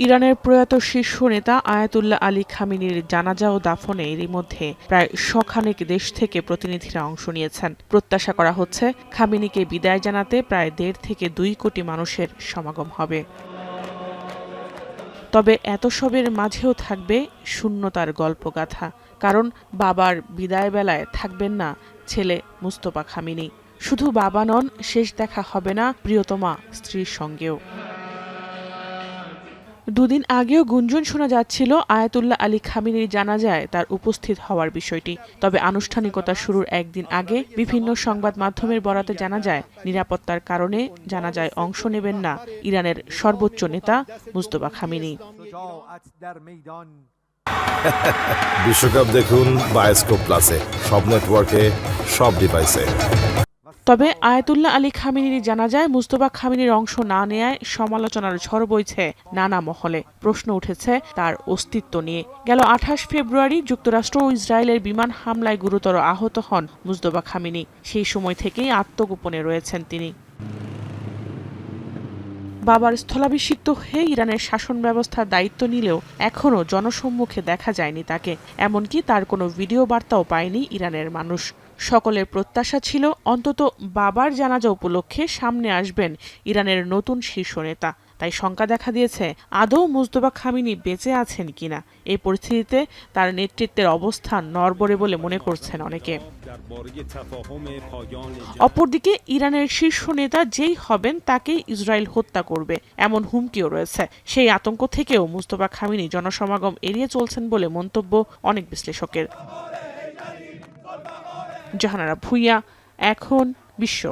ইরানের প্রয়াত শীর্ষ নেতা আয়াতুল্লাহ আলী খামেনির জানাজা ও দাফনে এরই মধ্যে প্রায় শখানেক দেশ থেকে প্রতিনিধিরা অংশ নিয়েছেন। প্রত্যাশা করা হচ্ছে খামেনিকে বিদায় জানাতে প্রায় ১.৫ থেকে ২ কোটি মানুষের সমাগম হবে। তবে এত সবের মাঝেও থাকবে শূন্যতার গল্পগাথা। কারণ বাবার বিদায় বেলায় থাকবেন না ছেলে মুস্তফা খামেনি। শুধু বাবা নন, শেষ দেখা হবে না প্রিয়তমা স্ত্রীর সঙ্গেও। দুদিন আগেও গুঞ্জন শোনা যাচ্ছিল আয়াতুল্লাহ আলী খামেনির জানাজায় তার উপস্থিত হওয়ার বিষয়টি। তবে আনুষ্ঠানিকতা শুরুর একদিন আগে বিভিন্ন সংবাদ মাধ্যমের বরাতে জানা যায়, নিরাপত্তার কারণে জানাজায় অংশ নেবেন না ইরানের সর্বোচ্চ নেতা মুস্তফা খামেনি। বিশ্বকাপ দেখুন বায়োস্কোপ প্লাসে, সব নেটওয়ার্কে, সব ডিভাইসে। তবে আয়াতুল্লাহ আলী খামেনির জানাজায় মুস্তফা খামেনির অংশ না নেয়ায় সমালোচনার ঝড় বইছে নানা মহলে। প্রশ্ন উঠেছে তার অস্তিত্ব নিয়ে। গেল ২৮ ফেব্রুয়ারি যুক্তরাষ্ট্র ও ইসরায়েলের বিমান হামলায় গুরুতর আহত হন মুস্তফা খামেনি। সেই সময় থেকেই আত্মগোপনে রয়েছেন তিনি। বাবার স্থলাভিষিক্ত হয়ে ইরানের শাসন ব্যবস্থার দায়িত্ব নিলেও এখনও জনসম্মুখে দেখা যায়নি তাকে। এমনকি তার কোনো ভিডিও বার্তাও পায়নি ইরানের মানুষ। সকলের প্রত্যাশা ছিল অন্তত বাবার জানাজা উপলক্ষে সামনে আসবেন ইরানের নতুন শীর্ষ নেতা। তাই শঙ্কা দেখা দিয়েছে আদৌ মুস্তফা খামেনি বেঁচে আছেন কিনা। এই পরিস্থিতিতে তার নেতৃত্বের অবস্থান নড়বড়ে বলে মনে করছেন অনেকে। অপরদিকে ইরানের শীর্ষ নেতা যেই হবেন তাকেই ইসরায়েল হত্যা করবে এমন হুমকিও রয়েছে। সেই আতঙ্ক থেকেও মুস্তফা খামেনি জনসমাগম এড়িয়ে চলছেন বলে মন্তব্য অনেক বিশ্লেষকের। জাহানারা ভুঁইয়া, এখন বিশ্ব।